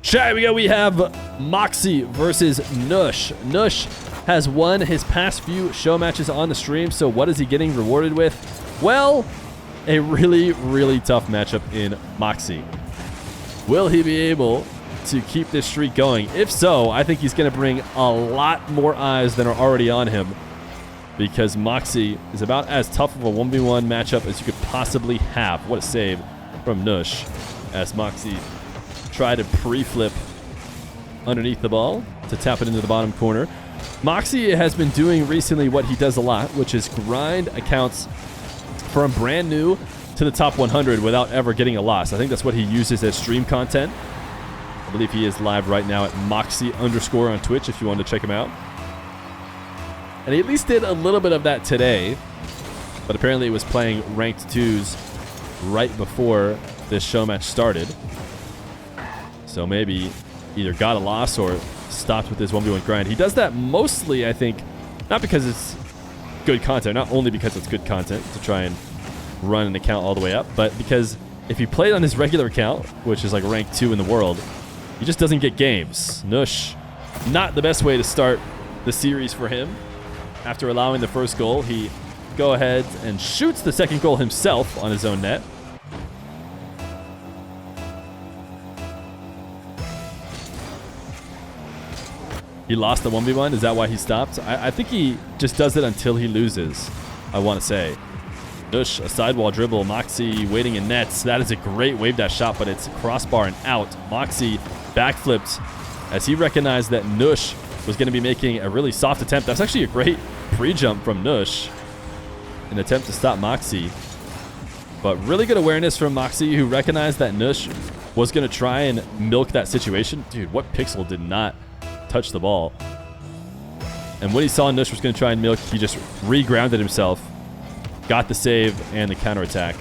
Chat, we have Mawkzy versus Nush. Nush has won his past few show matches on the stream, so what is he getting rewarded with? Well, a really, really tough matchup in Mawkzy. Will he be able to keep this streak going? If so, I think he's going to bring a lot more eyes than are already on him, because Mawkzy is about as tough of a 1v1 matchup as you could possibly have. What a save from Nush as Mawkzy tried to pre-flip underneath the ball to tap it into the bottom corner. Mawkzy has been doing recently what he does a lot, which is grind accounts from brand new to the top 100 without ever getting a loss. I think that's what he uses as stream content. I believe he is live right now at Mawkzy_ on Twitch if you want to check him out. And he at least did a little bit of that today, but apparently he was playing ranked 2s right before this show match started. So maybe either got a loss or stopped with his 1v1 grind. He does that mostly, I think, not because it's good content, not only because it's good content to try and run an account all the way up, but because if he played on his regular account, which is like rank 2 in the world, he just doesn't get games. Nush, not the best way to start the series for him. After allowing the first goal, he go ahead and shoots the second goal himself on his own net. He lost the 1v1. Is that why he stopped? I think he just does it until he loses, I want to say. Nush, a sidewall dribble. Mawkzy waiting in nets. That is a great wave dash shot, but it's crossbar and out. Mawkzy backflipped as he recognized that Nush was going to be making a really soft attempt. That's actually a great pre-jump from Nush. An attempt to stop Mawkzy. But really good awareness from Mawkzy, who recognized that Nush was going to try and milk that situation. Dude, what pixel did not touch the ball? And when he saw Nush was going to try and milk, he just re-grounded himself, got the save and the counterattack.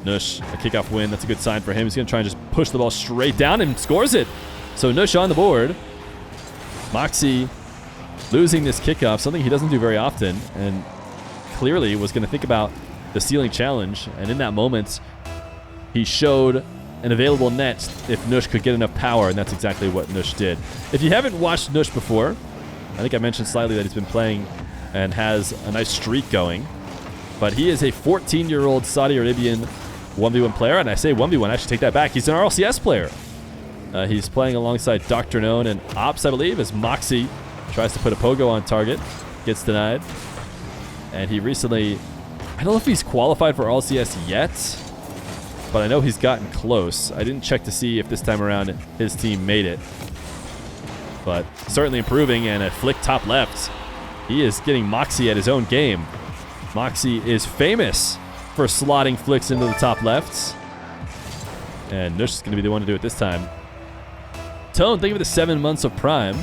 Nush, a kickoff win. That's a good sign for him. He's going to try and just push the ball straight down and scores it. So Nush on the board. Mawkzy losing this kickoff, something he doesn't do very often, and clearly was going to think about the ceiling challenge. And in that moment, he showed an available net if Nush could get enough power, and that's exactly what Nush did. If you haven't watched Nush before, I think I mentioned slightly that he's been playing and has a nice streak going, but he is a 14-year-old Saudi Arabian 1v1 player, and I say 1v1, I should take that back. He's an RLCS player. He's playing alongside Dr. Known and Ops, I believe, as Mawkzy tries to put a pogo on target, gets denied, and he recently, I don't know if he's qualified for RLCS yet, but I know he's gotten close. I didn't check to see if this time around his team made it. But certainly improving, and a flick top left. He is getting Mawkzy at his own game. Mawkzy is famous for slotting flicks into the top lefts. And Nush is going to be the one to do it this time. Tone, thank you for the 7 months of Prime.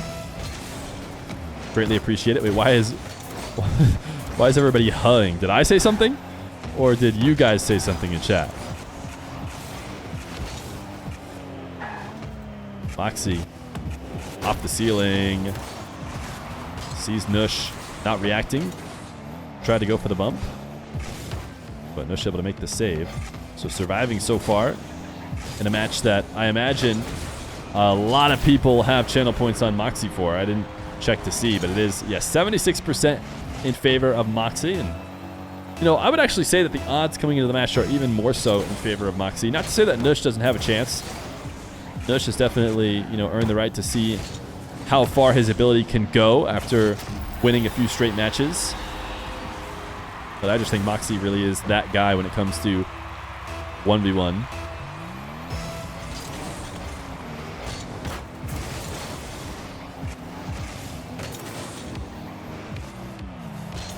Greatly appreciate it. Wait, why is everybody hugging? Did I say something? Or did you guys say something in chat? Mawkzy off the ceiling. Sees Nush not reacting. Tried to go for the bump, but Nush able to make the save. So surviving so far in a match that I imagine a lot of people have channel points on Mawkzy for. I didn't check to see, but it is, yeah, 76% in favor of Mawkzy. And, you know, I would actually say that the odds coming into the match are even more so in favor of Mawkzy. Not to say that Nush doesn't have a chance. Nush has definitely, you know, earned the right to see how far his ability can go after winning a few straight matches. But I just think Mawkzy really is that guy when it comes to 1v1.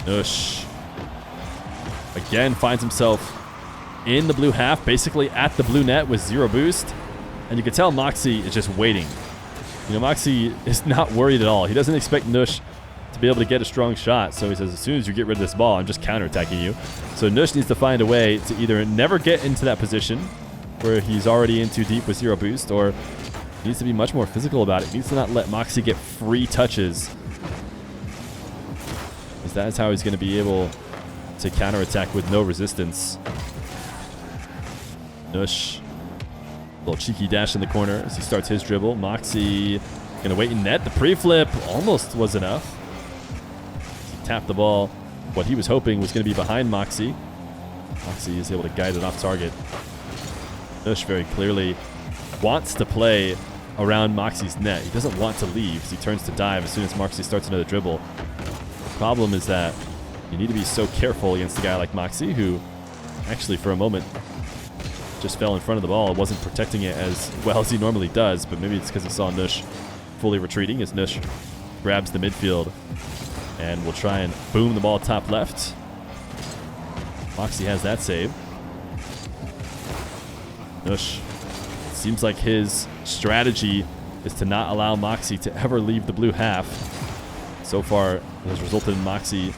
Nush again finds himself in the blue half, basically at the blue net with 0 boost. And you can tell Mawkzy is just waiting. You know, Mawkzy is not worried at all. He doesn't expect Nush to be able to get a strong shot. So he says, as soon as you get rid of this ball, I'm just counterattacking you. So Nush needs to find a way to either never get into that position where he's already in too deep with 0 boost, or he needs to be much more physical about it. He needs to not let Mawkzy get free touches, because that is how he's going to be able to counterattack with no resistance. Nush Little cheeky dash in the corner as he starts his dribble. Mawkzy gonna wait in net. The pre-flip almost was enough. He tapped the ball. What he was hoping was gonna be behind Mawkzy. Mawkzy is able to guide it off target. Nush very clearly wants to play around Mawkzy's net. He doesn't want to leave, so he turns to dive as soon as Mawkzy starts another dribble. The problem is that you need to be so careful against a guy like Mawkzy, who actually for a moment just fell in front of the ball. Wasn't protecting it as well as he normally does, but maybe it's because he saw Nush fully retreating as Nush grabs the midfield and will try and boom the ball top left. Mawkzy has that save. Nush, seems like his strategy is to not allow Mawkzy to ever leave the blue half. So far, it has resulted in Mawkzy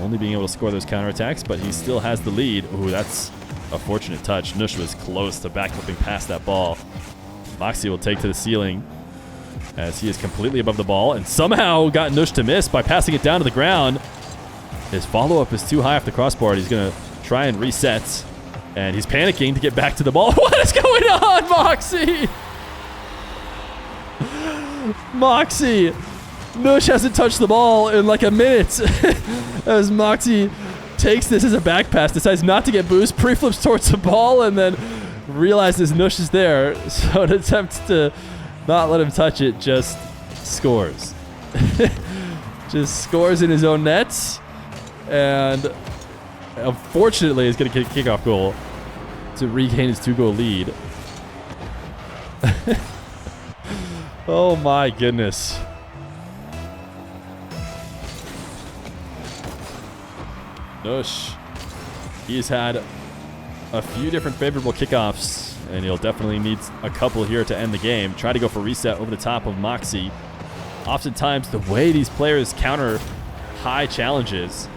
only being able to score those counterattacks, but he still has the lead. Ooh, that's a fortunate touch. Nush was close to backflipping past that ball. Mawkzy will take to the ceiling as he is completely above the ball and somehow got Nush to miss by passing it down to the ground. His follow-up is too high off the crossbar. He's going to try and reset, and he's panicking to get back to the ball. What is going on, Mawkzy? Mawkzy. Nush hasn't touched the ball in like a minute as Mawkzy takes this as a back pass, decides not to get boost, pre-flips towards the ball, and then realizes Nush is there. So an attempt to not let him touch it, just scores. Just scores in his own nets, and unfortunately is going to get a kickoff goal to regain his 2-goal lead. Oh my goodness. Nush, he's had a few different favorable kickoffs, and he'll definitely need a couple here to end the game. Try to go for reset over the top of Mawkzy. Oftentimes, the way these players counter high challenges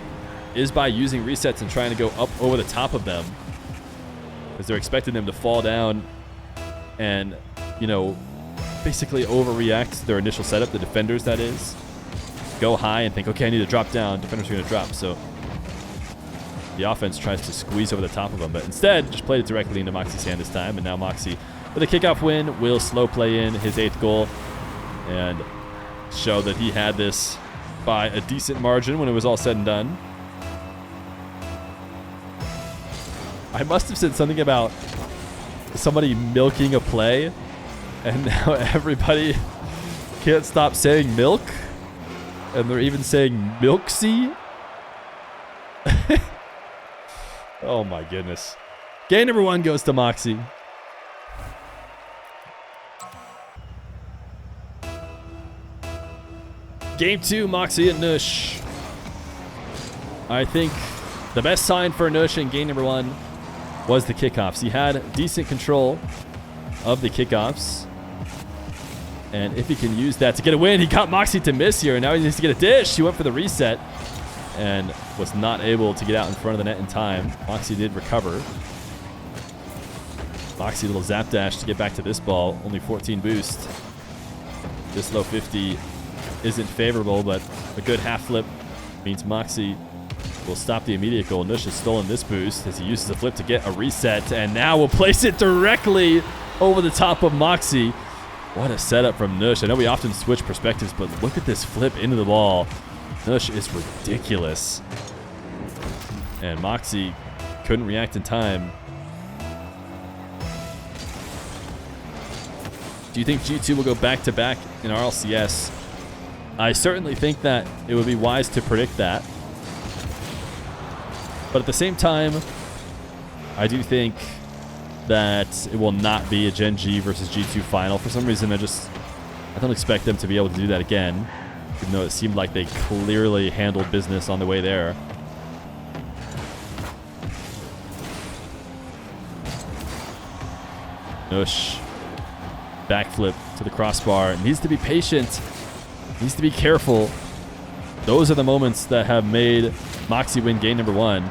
is by using resets and trying to go up over the top of them, because they're expecting them to fall down and, you know, basically overreact to their initial setup, the defenders that is. Go high and think, okay, I need to drop down. Defenders are going to drop, so the offense tries to squeeze over the top of them, but instead just played it directly into Mawkzy's hand this time, and now Mawkzy, with a kickoff win, will slow play in his 8th goal and show that he had this by a decent margin when it was all said and done. I must have said something about somebody milking a play, and now everybody can't stop saying milk, and they're even saying Mawkzy. Oh my goodness. Game number 1 goes to Mawkzy. Game 2, Mawkzy and Nush. I think the best sign for Nush in game number 1 was the kickoffs. He had decent control of the kickoffs, and if he can use that to get a win, he got Mawkzy to miss here, and now he needs to get a dish. He went for the reset and was not able to get out in front of the net in time. Mawkzy did recover. Mawkzy, little zap dash to get back to this ball. Only 14 boost. This low 50 isn't favorable, but a good half flip means Mawkzy will stop the immediate goal. Nush has stolen this boost as he uses the flip to get a reset, and now will place it directly over the top of Mawkzy. What a setup from Nush. I know we often switch perspectives, but look at this flip into the ball. Nush is ridiculous. And Mawkzy couldn't react in time. Do you think G2 will go back-to-back in RLCS? I certainly think that it would be wise to predict that. But at the same time, I do think that it will not be a Gen G versus G2 final. For some reason, I don't expect them to be able to do that again, even though it seemed like they clearly handled business on the way there. Nush, backflip to the crossbar. Needs to be patient. Needs to be careful. Those are the moments that have made Mawkzy win game number 1.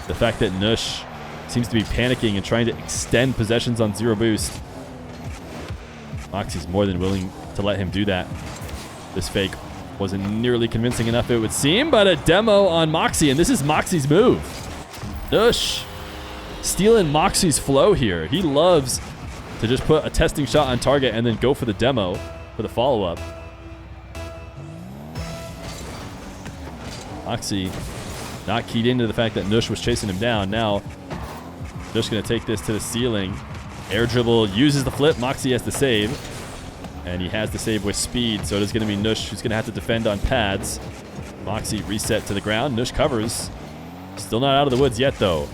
The fact that Nush seems to be panicking and trying to extend possessions on 0 boost. Mawkzy's more than willing to let him do that. This fake wasn't nearly convincing enough, it would seem, but a demo on Mawkzy, and this is Mawkzy's move. Nush stealing Mawkzy's flow here. He loves to just put a testing shot on target and then go for the demo for the follow-up. Mawkzy not keyed into the fact that Nush was chasing him down. Now, Nush going to take this to the ceiling. Air dribble, uses the flip. Mawkzy has to save. And he has to save with speed, so it is going to be Nush who's going to have to defend on pads. Mawkzy reset to the ground. Nush covers. Still not out of the woods yet, though.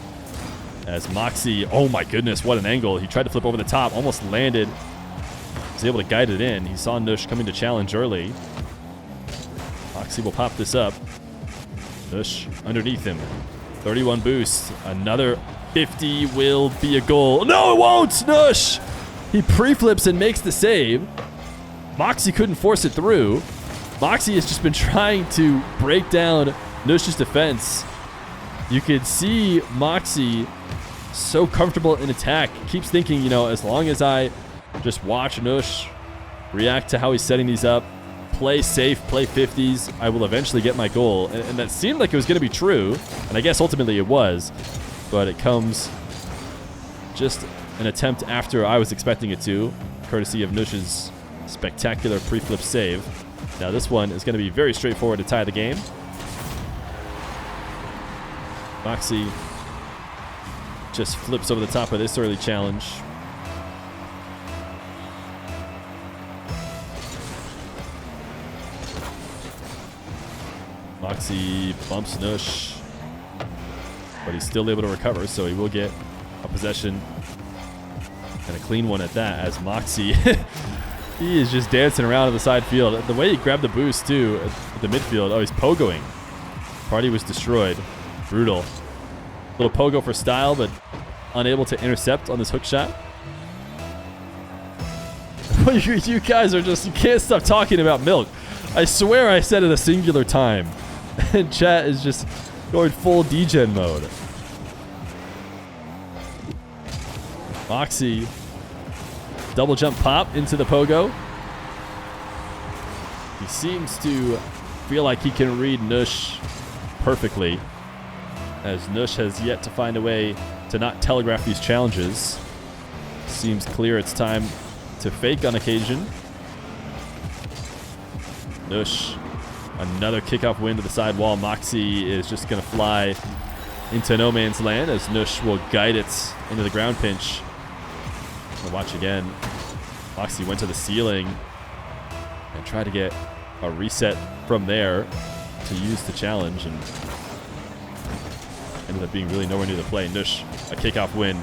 As Mawkzy, oh my goodness, what an angle. He tried to flip over the top, almost landed. Was able to guide it in. He saw Nush coming to challenge early. Mawkzy will pop this up. Nush underneath him. 31 boost. Another 50 will be a goal. No, it won't! Nush! He pre-flips and makes the save. Mawkzy couldn't force it through. Mawkzy has just been trying to break down Nush's defense. You could see Mawkzy so comfortable in attack. Keeps thinking, you know, as long as I just watch Nush react to how he's setting these up, play safe, play 50s, I will eventually get my goal. And that seemed like it was going to be true. And I guess ultimately it was. But it comes just an attempt after I was expecting it to, courtesy of Nush's spectacular pre-flip save. Now this one is going to be very straightforward to tie the game. Mawkzy just flips over the top of this early challenge. Mawkzy bumps Nush, but he's still able to recover, so he will get a possession and a clean one at that, as Mawkzy he is just dancing around in the side field. The way he grabbed the boost too at the midfield. Oh, he's pogoing. Party was destroyed. Brutal. Little pogo for style, but unable to intercept on this hook shot. You guys are just, you can't stop talking about Milk. I swear I said it a singular time. And chat is just going full degen mode. Mawkzy, double jump pop into the pogo. He seems to feel like he can read Nush perfectly, as Nush has yet to find a way to not telegraph these challenges. Seems clear it's time to fake on occasion. Nush, another kickoff win to the side wall. Mawkzy is just going to fly into no man's land, as Nush will guide it into the ground pinch. We'll watch again. Mawkzy went to the ceiling and tried to get a reset from there to use the challenge, and ended up being really nowhere near the play. Nush, a kickoff win.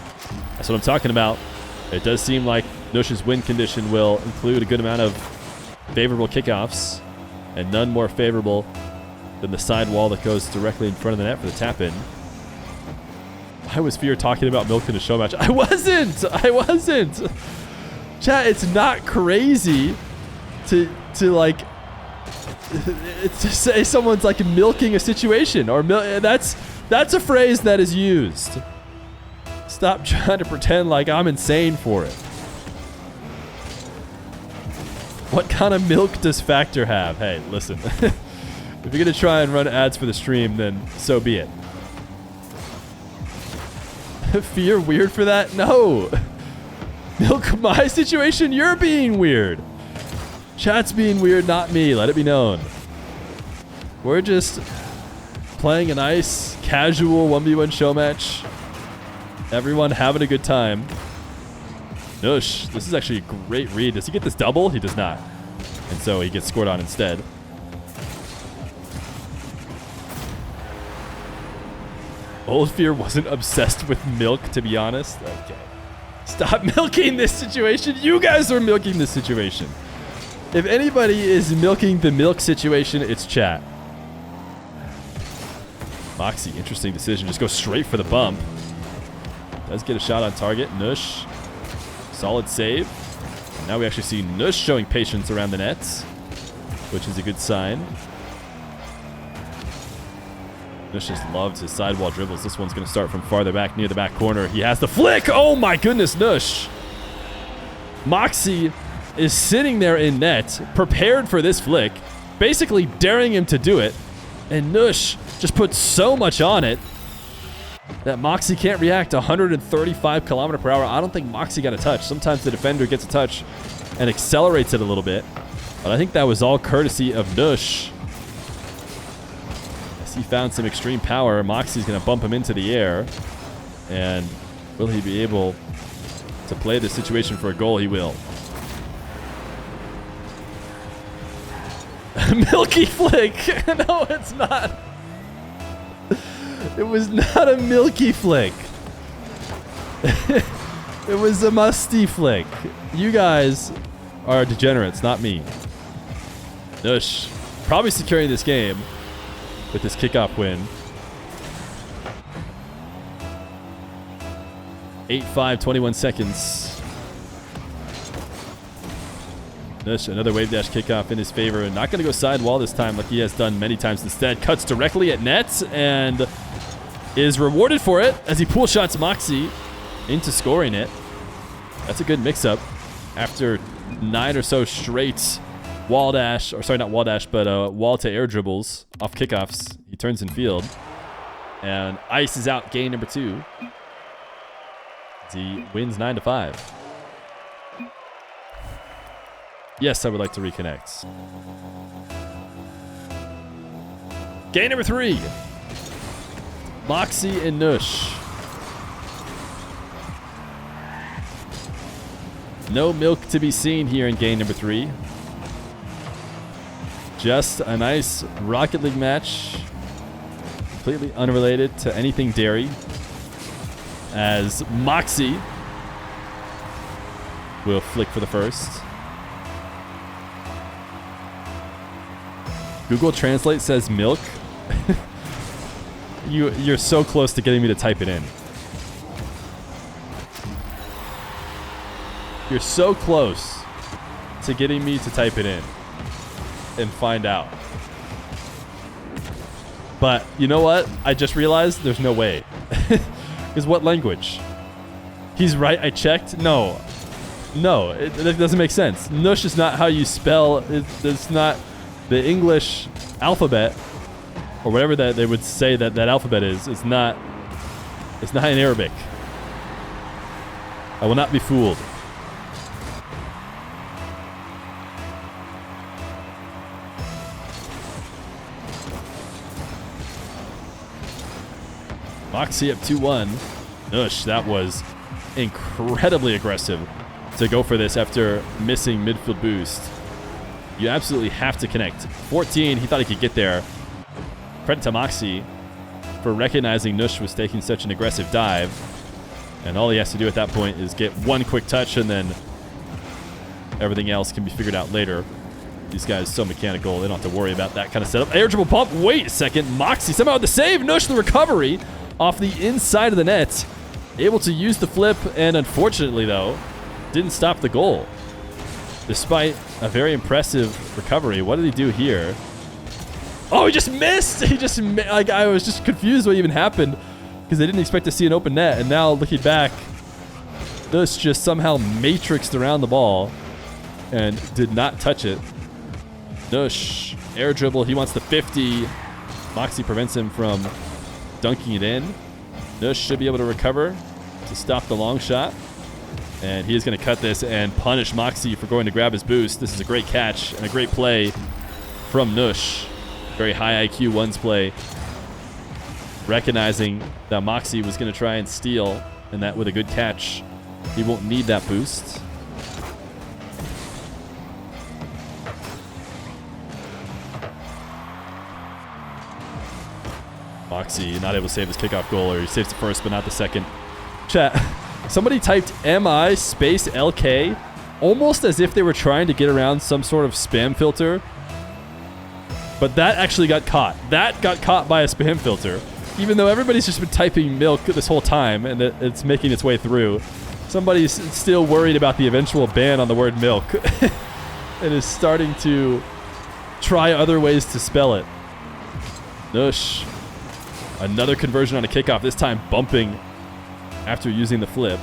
That's what I'm talking about. It does seem like Nush's win condition will include a good amount of favorable kickoffs, and none more favorable than the side wall that goes directly in front of the net for the tap-in. Why was Feer talking about Milk in a show match? I wasn't! Chat, it's not crazy to like to say someone's like milking a situation, or that's a phrase that is used. Stop trying to pretend like I'm insane for it. What kind of milk does Factor have? Hey, listen. If you're gonna try and run ads for the stream, then so be it. Fear weird for that? No. Milk my situation? You're being weird. Chat's being weird, not me. Let it be known. We're just playing a nice, casual 1v1 show match. Everyone having a good time. Nush, this is actually a great read. Does he get this double? He does not. And so he gets scored on instead. Old Fear wasn't obsessed with milk, to be honest. Okay. Stop milking this situation. You guys are milking this situation. If anybody is milking the milk situation, it's chat. Mawkzy, interesting decision. Just go straight for the bump. Does get a shot on target. Nush, solid save. Now we actually see Nush showing patience around the nets, which is a good sign. Nush just loved his sidewall dribbles. This one's going to start from farther back near the back corner. He has the flick. Oh my goodness, Nush. Mawkzy is sitting there in net, prepared for this flick, basically daring him to do it. And Nush just puts so much on it that Mawkzy can't react. 135 km per hour. I don't think Mawkzy got a touch. Sometimes the defender gets a touch and accelerates it a little bit. But I think that was all courtesy of Nush. As he found some extreme power, Mawkzy's going to bump him into the air. And will he be able to play the situation for a goal? He will. Milky flick. No, it's not. It was not a milky flick. It was a musty flick. You guys are degenerates, not me. Nush probably securing this game with this kickoff win. 8-5, 21 seconds. Nush, another wave dash kickoff in his favor. Not going to go sidewall this time like he has done many times instead. Cuts directly at net and is rewarded for it as he pool shots Mawkzy into scoring it. That's a good mix-up after 9 or so straight wall dash, or sorry, not wall dash, but wall to air dribbles off kickoffs. He turns in field and ices out game number 2. He wins 9-5. Yes, I would like to reconnect. Game number 3. Mawkzy and Nush. No milk to be seen here in game number 3. Just a nice Rocket League match. Completely unrelated to anything dairy. As Mawkzy will flick for the first. Google Translate says milk. You're so close to getting me to type it in. You're so close to getting me to type it in and find out. But you know what? I just realized there's no way. Because what language? He's right, I checked. No, it doesn't make sense. Nush is not how you spell. It's not the English alphabet, or whatever that they would say that alphabet is. It's not in Arabic. I will not be fooled. Mawkzy up 2-1. Nush, that was incredibly aggressive to go for this after missing midfield boost. You absolutely have to connect. 14, he thought he could get there. Credit to Mawkzy for recognizing Nush was taking such an aggressive dive. And all he has to do at that point is get one quick touch, and then everything else can be figured out later. These guys are so mechanical, they don't have to worry about that kind of setup. Air dribble pump. Wait a second. Mawkzy somehow with the save. Nush the recovery off the inside of the net. Able to use the flip, and unfortunately, though, didn't stop the goal. Despite a very impressive recovery. What did he do here? Oh, he just missed! He just, like, I was just confused what even happened because they didn't expect to see an open net. And now, looking back, Nush just somehow matrixed around the ball and did not touch it. Nush, air dribble. He wants the 50. Mawkzy prevents him from dunking it in. Nush should be able to recover to stop the long shot. And he is going to cut this and punish Mawkzy for going to grab his boost. This is a great catch and a great play from Nush. Very high IQ ones play. Recognizing that Mawkzy was going to try and steal, and that with a good catch, he won't need that boost. Mawkzy not able to save his kickoff goal, or he saves the first but not the second. Chat. Somebody typed MI space LK almost as if they were trying to get around some sort of spam filter. But that actually got caught. That got caught by a spam filter. Even though everybody's just been typing milk this whole time and it's making its way through, somebody's still worried about the eventual ban on the word milk and is starting to try other ways to spell it. Nush. Another conversion on a kickoff, this time bumping after using the flip.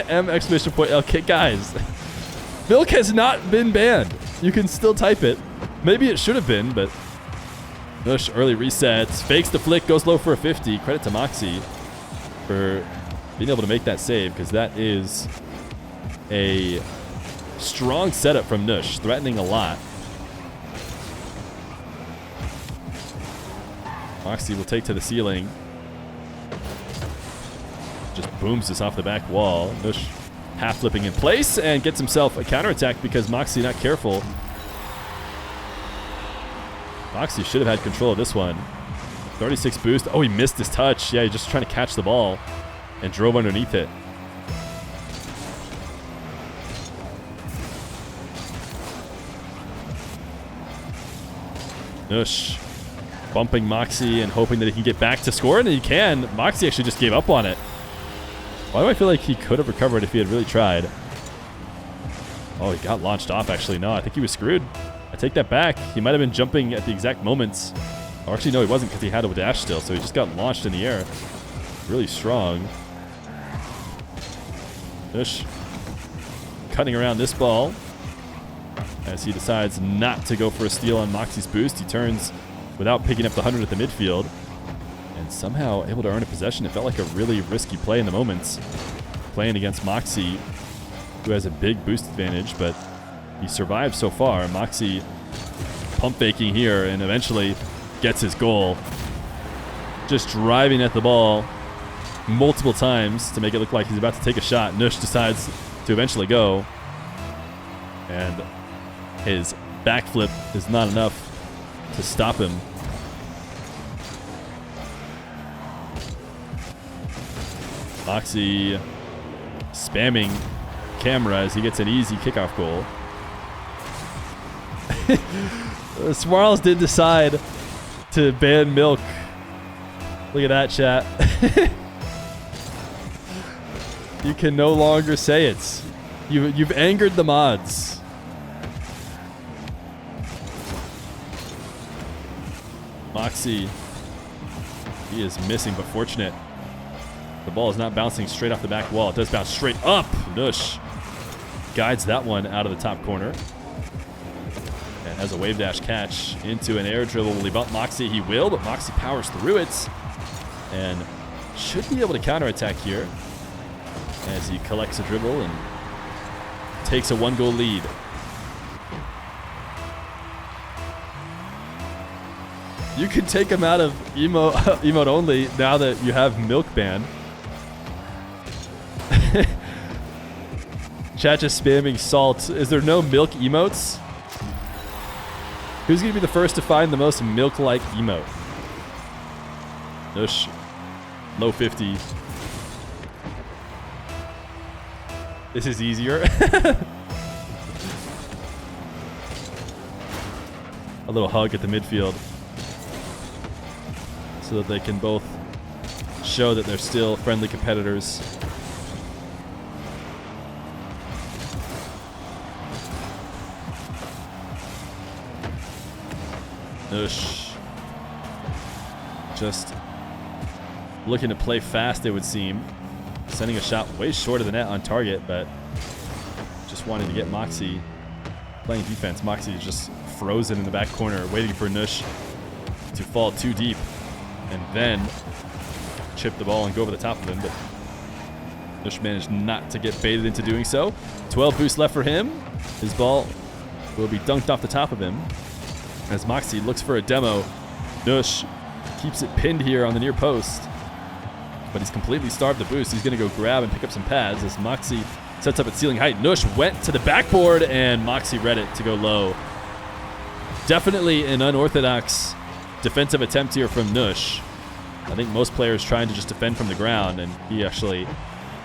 M exclamation point LK. Guys, milk has not been banned. You can still type it. Maybe it should have been, but Nush early resets, fakes the flick, goes low for a 50. Credit to Mawkzy for being able to make that save, because that is a strong setup from Nush, threatening a lot. Mawkzy will take to the ceiling. Just booms this off the back wall. Nush half flipping in place and gets himself a counterattack because Mawkzy not careful. Mawkzy should have had control of this one. 36 boost. Oh, he missed his touch. Yeah, he's just trying to catch the ball and drove underneath it. Nush bumping Mawkzy and hoping that he can get back to score, and he can. Mawkzy actually just gave up on it. Why do I feel like he could have recovered if he had really tried? Oh, he got launched off, actually. No, I think he was screwed. I take that back. He might have been jumping at the exact moments. Or actually, no, he wasn't, because he had a dash still, so he just got launched in the air. Really strong. Nush cutting around this ball as he decides not to go for a steal on Mawkzy's boost. He turns without picking up the 100 at the midfield and somehow able to earn a possession. It felt like a really risky play in the moments, playing against Mawkzy, who has a big boost advantage, but he survived so far. Mawkzy pump faking here and eventually gets his goal. Just driving at the ball multiple times to make it look like he's about to take a shot. Nush decides to eventually go, and his backflip is not enough to stop him. Mawkzy spamming camera as he gets an easy kickoff goal. Smarls did decide to ban milk. Look at that, chat. You can no longer say it. You've angered the mods. Mawkzy, he is missing, but fortunate. The ball is not bouncing straight off the back wall. It does bounce straight up. Nush guides that one out of the top corner and has a wave dash catch into an air dribble. Will he bump Mawkzy? He will, but Mawkzy powers through it and should be able to counterattack here as he collects a dribble and takes a 1-goal lead. You can take him out of emote only now that you have milk ban. Chat just spamming salt. Is there no milk emotes? Who's going to be the first to find the most milk-like emote? Nush, low 50. This is easier. A little hug at the midfield so that they can both show that they're still friendly competitors. Nush just looking to play fast, it would seem. Sending a shot way short of the net on target, but just wanted to get Mawkzy playing defense. Mawkzy is just frozen in the back corner, waiting for Nush to fall too deep and then chip the ball and go over the top of him, but Nush managed not to get baited into doing so. 12 boosts left for him. His ball will be dunked off the top of him as Mawkzy looks for a demo. Nush keeps it pinned here on the near post, but he's completely starved the boost. He's going to go grab and pick up some pads as Mawkzy sets up at ceiling height. Nush went to the backboard and Mawkzy read it to go low. Definitely an unorthodox defensive attempt here from Nush. I think most players trying to just defend from the ground, and he actually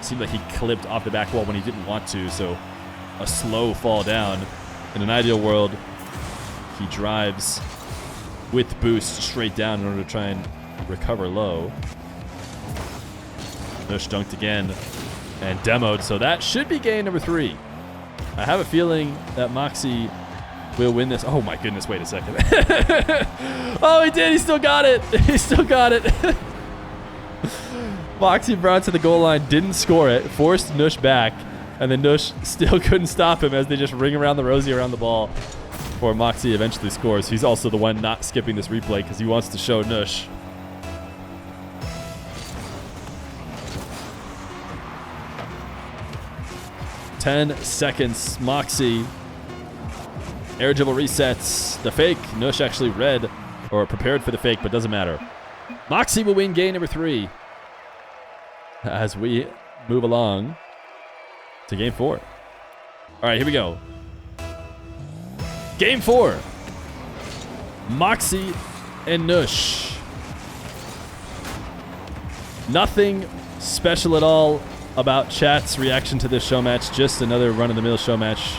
seemed like he clipped off the back wall when he didn't want to, so a slow fall down. In an ideal world, he drives with boost straight down in order to try and recover low. Nush dunked again and demoed, so that should be game number 3. I have a feeling that Mawkzy will win this. Oh my goodness, wait a second. Oh, he did. He still got it. He still got it. Mawkzy brought to the goal line, didn't score it, forced Nush back, and then Nush still couldn't stop him as they just ring around the rosy around the ball. before Mawkzy eventually scores. He's also the one not skipping this replay because he wants to show Nush. "10 seconds. Mawkzy. Air dribble resets. The fake. Nush actually read or prepared for the fake, but doesn't matter. Mawkzy will win game number 3 as we move along to game 4. All right, here we go. Game 4. Mawkzy and Nush. Nothing special at all about chat's reaction to this show match. Just another run-of-the-mill show match.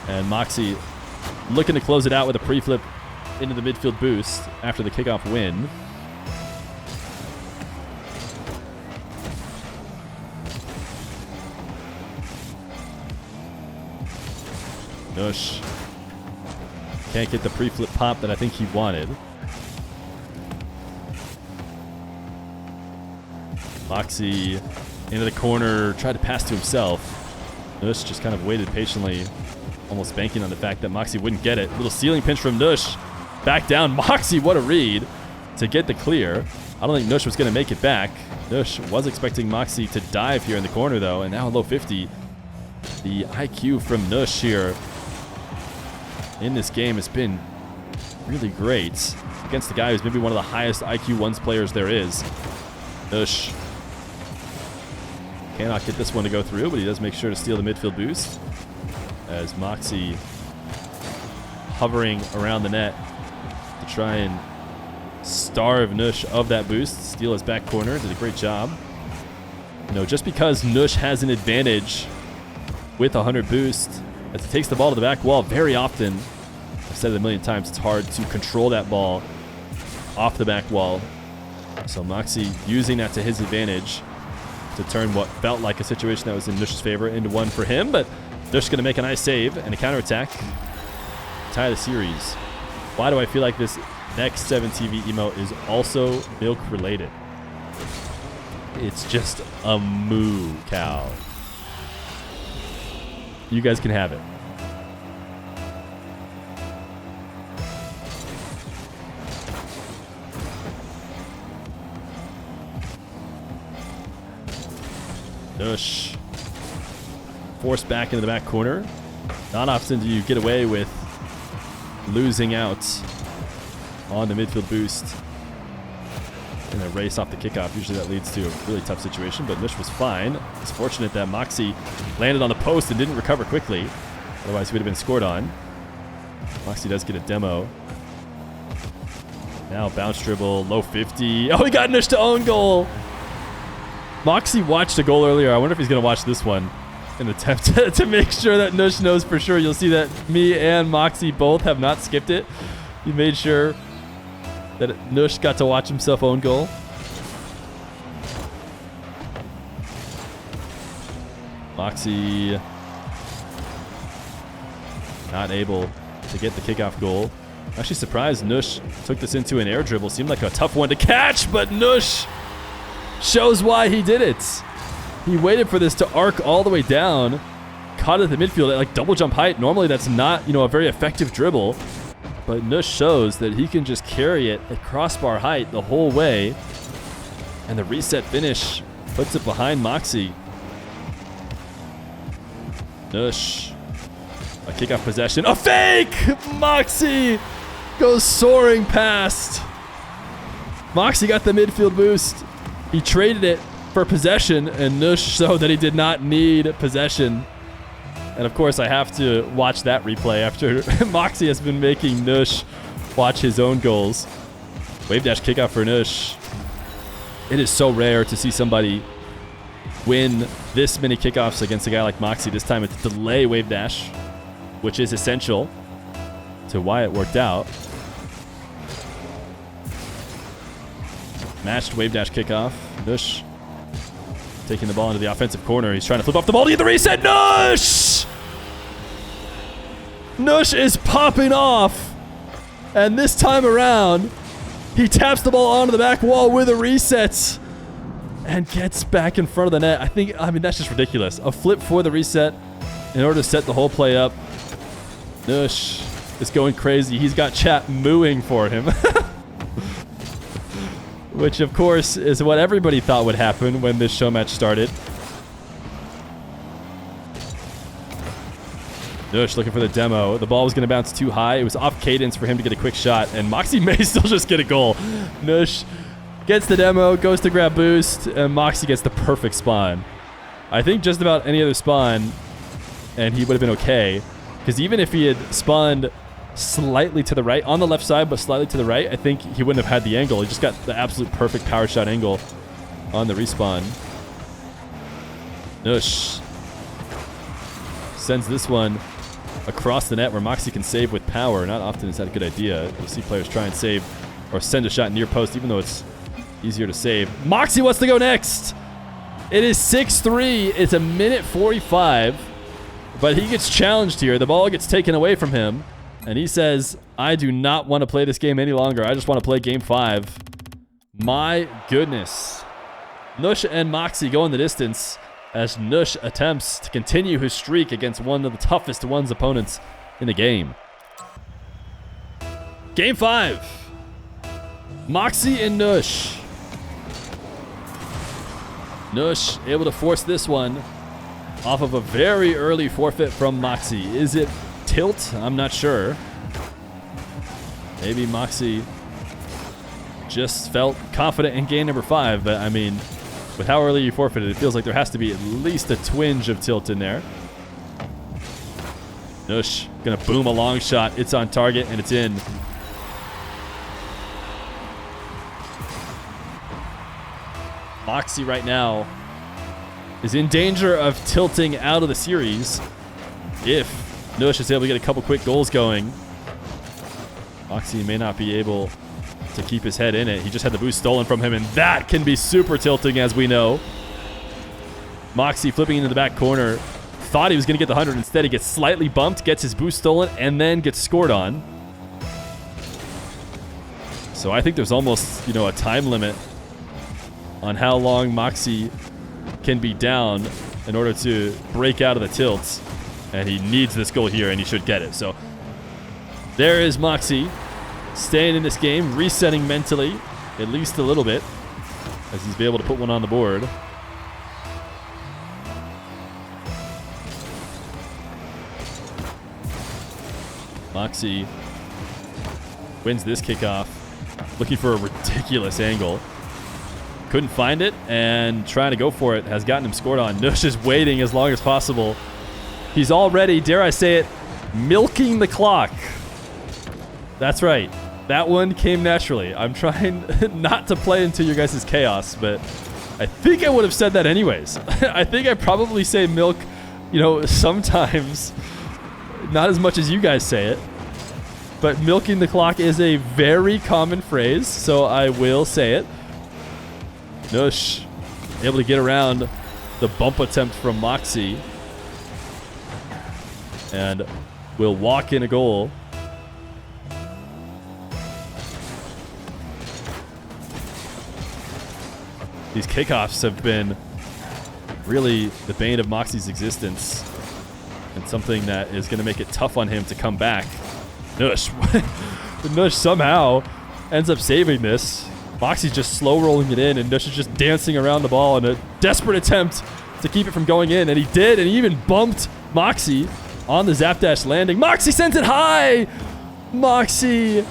And Mawkzy looking to close it out with a pre-flip into the midfield boost after the kickoff win. Nush can't get the pre-flip pop that I think he wanted. Mawkzy into the corner, tried to pass to himself. Nush just kind of waited patiently, almost banking on the fact that Mawkzy wouldn't get it. Little ceiling pinch from Nush. Back down. Mawkzy, what a read to get the clear. I don't think Nush was going to make it back. Nush was expecting Mawkzy to dive here in the corner, though, and now low 50. The IQ from Nush here in this game has been really great against the guy who's maybe one of the highest IQ ones players there is. Nush cannot get this one to go through, but he does make sure to steal the midfield boost as Mawkzy hovering around the net to try and starve Nush of that boost. Steal his back corner. Did a great job. You know, just because Nush has an advantage with 100 boost, as he takes the ball to the back wall very often, I've said it a million times, it's hard to control that ball off the back wall. So Mawkzy using that to his advantage to turn what felt like a situation that was in Nush's favor into one for him, but Nush going to make a nice save and a counterattack. Tie the series. Why do I feel like this next 7TV emote is also milk related? It's just a moo cow. You guys can have it. Nush forced back into the back corner. Not often do you get away with losing out on the midfield boost in a race off the kickoff. Usually that leads to a really tough situation, but Nush was fine. It's fortunate that Mawkzy landed on the post and didn't recover quickly. Otherwise, he would have been scored on. Mawkzy does get a demo. Now bounce dribble, low 50. Oh, he got Nush to own goal. Mawkzy watched a goal earlier. I wonder if he's going to watch this one in an attempt to make sure that Nush knows for sure. You'll see that me and Mawkzy both have not skipped it. He made sure that Nush got to watch himself own goal. Mawkzy not able to get the kickoff goal. Actually surprised Nush took this into an air dribble. Seemed like a tough one to catch, but Nush shows why he did it. He waited for this to arc all the way down, caught it at the midfield at like double jump height. Normally that's not, a very effective dribble, but Nush shows that he can just carry it at crossbar height the whole way, and the reset finish puts it behind Mawkzy. Nush, a kickoff possession, a fake! Mawkzy goes soaring past. Mawkzy got the midfield boost. He traded it for possession, and Nush showed that he did not need possession. And of course, I have to watch that replay after Mawkzy has been making Nush watch his own goals. Wave dash kickoff for Nush. It is so rare to see somebody win this many kickoffs against a guy like Mawkzy. This time it's delay wave dash, which is essential to why it worked out. Matched wave dash kickoff. Nush taking the ball into the offensive corner. He's trying to flip off the ball to get the reset. Nush! Nush is popping off. And this time around, he taps the ball onto the back wall with a reset and gets back in front of the net. I mean, that's just ridiculous. A flip for the reset in order to set the whole play up. Nush is going crazy. He's got chat mooing for him. Which, of course, is what everybody thought would happen when this show match started. Nush looking for the demo. The ball was going to bounce too high. It was off cadence for him to get a quick shot, and Mawkzy may still just get a goal. Nush gets the demo, goes to grab boost, and Mawkzy gets the perfect spawn. I think just about any other spawn, and he would have been okay. Because even if he had spawned slightly to the right, on the left side, but slightly to the right, I think he wouldn't have had the angle. He just got the absolute perfect power shot angle on the respawn. Nush sends this one across the net where Mawkzy can save with power. Not often is that a good idea. You'll see players try and save or send a shot near post, even though it's easier to save. Mawkzy wants to go next. It is 6-3. It's a minute 45. But he gets challenged here. The ball gets taken away from him. And he says, I do not want to play this game any longer. I just want to play game 5. My goodness. Nush and Mawkzy go in the distance as Nush attempts to continue his streak against one of the toughest one's opponents in the game. Game 5. Mawkzy and Nush. Nush able to force this one off of a very early forfeit from Mawkzy. Is it tilt? I'm not sure. Maybe Mawkzy just felt confident in game number 5, but I mean, with how early you forfeited, it feels like there has to be at least a twinge of tilt in there. Nush gonna boom a long shot. It's on target and it's in. Mawkzy right now is in danger of tilting out of the series if Nush is able to get a couple quick goals going. Mawkzy may not be able to keep his head in it. He just had the boost stolen from him, and that can be super tilting, as we know. Mawkzy flipping into the back corner. Thought he was going to get the 100. Instead, he gets slightly bumped, gets his boost stolen, and then gets scored on. So I think there's almost, a time limit on how long Mawkzy can be down in order to break out of the tilts. And he needs this goal here, and he should get it. So there is Mawkzy staying in this game, resetting mentally at least a little bit as he's able to put one on the board. Mawkzy wins this kickoff, looking for a ridiculous angle. Couldn't find it, and trying to go for it has gotten him scored on. Nush is waiting as long as possible. He's already, dare I say it, milking the clock. That's right. That one came naturally. I'm trying not to play into your guys' chaos, but I think I would have said that anyways. I think I probably say milk, sometimes. Not as much as you guys say it. But milking the clock is a very common phrase, so I will say it. Nush able to get around the bump attempt from Mawkzy. And will walk in a goal. These kickoffs have been really the bane of Mawkzy's existence, and something that is going to make it tough on him to come back. Nush. Nush somehow ends up saving this. Mawkzy's just slow rolling it in, and Nush is just dancing around the ball in a desperate attempt to keep it from going in, and he did, and he even bumped Mawkzy on the zap dash landing. Mawkzy sends it high! Mawkzy!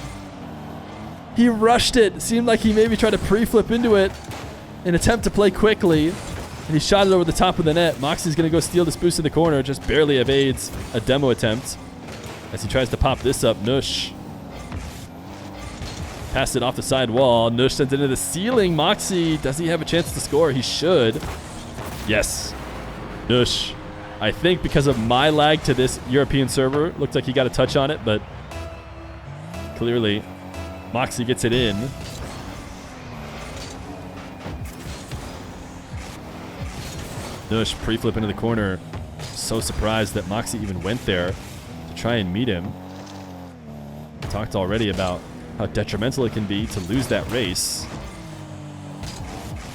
He rushed it. Seemed like he maybe tried to pre-flip into it in an attempt to play quickly, and he shot it over the top of the net. Mawkzy's going to go steal this boost in the corner, just barely evades a demo attempt as he tries to pop this up. Nush passed it off the side wall. Nush sends it into the ceiling. Mawkzy, does he have a chance to score? He should. Yes. Nush, I think because of my lag to this European server, looked like he got a touch on it, but clearly Mawkzy gets it in. Nush pre-flip into the corner. So surprised that Mawkzy even went there to try and meet him. Talked already about how detrimental it can be to lose that race.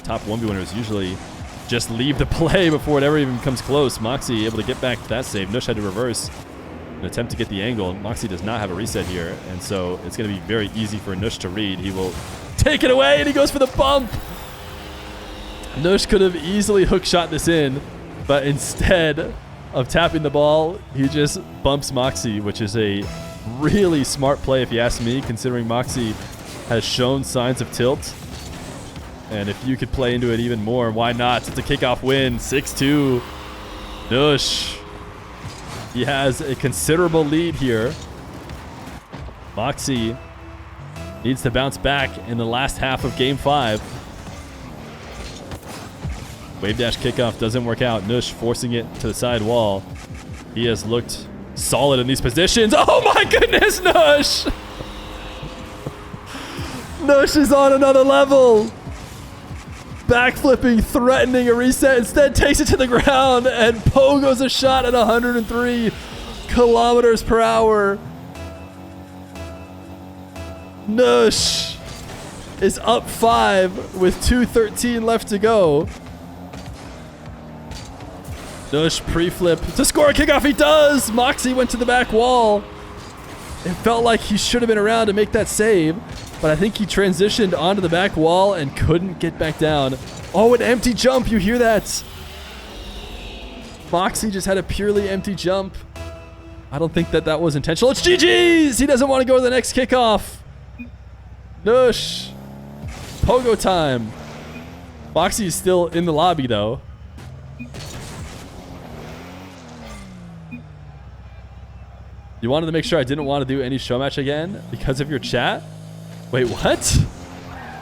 Top 1v1ers usually just leave the play before it ever even comes close. Mawkzy able to get back to that save. Nush had to reverse. an attempt to get the angle. Mawkzy does not have a reset here, and so it's going to be very easy for Nush to read. He will take it away, and he goes for the bump. Nush could have easily hook shot this in, but instead of tapping the ball, he just bumps Mawkzy, which is a really smart play if you ask me, considering Mawkzy has shown signs of tilt. And if you could play into it even more, why not? It's a kickoff win, 6-2. Nush. He has a considerable lead here. Mawkzy needs to bounce back in the last half of game 5. Wave dash kickoff doesn't work out. Nush forcing it to the side wall. He has looked solid in these positions. Oh my goodness, Nush! Nush is on another level. Backflipping, threatening a reset, instead takes it to the ground and pogos a shot at 103 kilometers per hour. Nush is up 5 with 2:13 left to go. Nush pre-flip to score a kickoff. He does! Mawkzy went to the back wall. It felt like he should have been around to make that save, but I think he transitioned onto the back wall and couldn't get back down. Oh, an empty jump. You hear that? Mawkzy just had a purely empty jump. I don't think that was intentional. It's GG's! He doesn't want to go to the next kickoff. Nush. Pogo time. Mawkzy is still in the lobby, though. You wanted to make sure I didn't want to do any show match again because of your chat? Wait, what?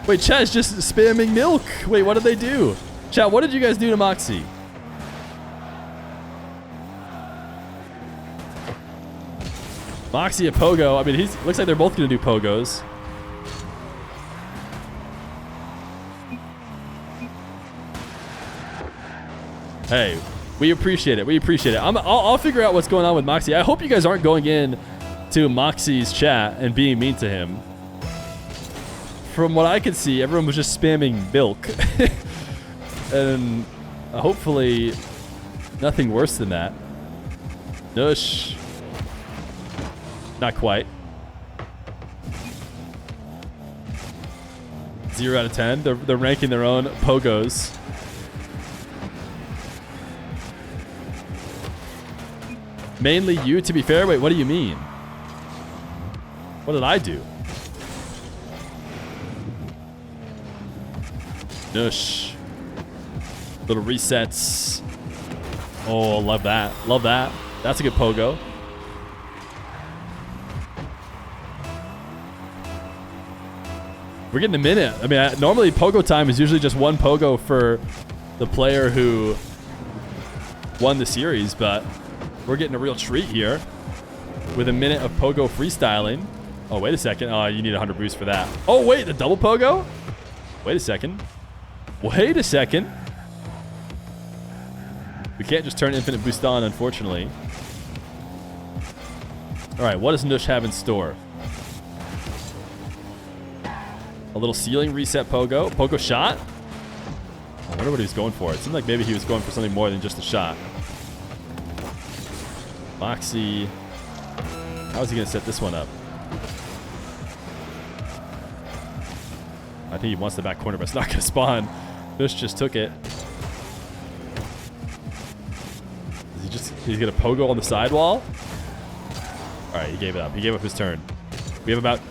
Wait, chat is just spamming milk. Wait, what did they do? Chat, what did you guys do to Mawkzy? Mawkzy a pogo. I mean, looks like they're both going to do pogos. Hey, we appreciate it. We appreciate it. I'll figure out what's going on with Mawkzy. I hope you guys aren't going in to Mawkzy's chat and being mean to him. From what I could see, everyone was just spamming milk. And hopefully nothing worse than that. Nush. Not quite. 0 out of 10. They're ranking their own pogos. Mainly you, to be fair. Wait, what do you mean? What did I do? Nush. Little resets. Oh, love that. Love that. That's a good pogo. We're getting a minute. I mean, normally pogo time is usually just one pogo for the player who won the series, but we're getting a real treat here with a minute of pogo freestyling. Oh, wait a second. Oh, you need 100 boost for that. Oh, wait, the double pogo? Wait a second. Wait a second. We can't just turn infinite boost on, unfortunately. All right, what does Nush have in store? A little ceiling reset pogo. Pogo shot? I wonder what he was going for. It seemed like maybe he was going for something more than just a shot. Mawkzy. How is he going to set this one up? I think he wants the back corner, but it's not going to spawn. Nush just took it. He's going to pogo on the sidewall? All right, he gave it up. He gave up his turn. We have about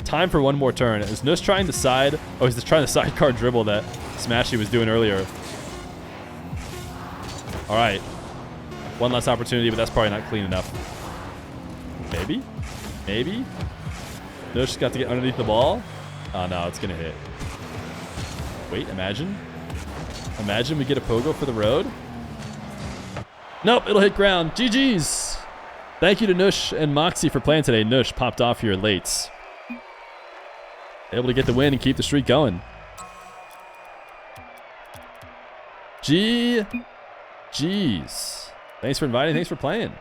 time for one more turn. Is Nush trying the side? Oh, he's just trying the sidecar dribble that Smashy was doing earlier. All right. One last opportunity, but that's probably not clean enough. Maybe? Maybe? Nush got to get underneath the ball. Oh, no, it's going to hit. Wait, imagine. Imagine we get a pogo for the road. Nope, it'll hit ground. GG's. Thank you to Nush and Mawkzy for playing today. Nush popped off here late. Able to get the win and keep the streak going. GG's. Thanks for inviting. Thanks for playing.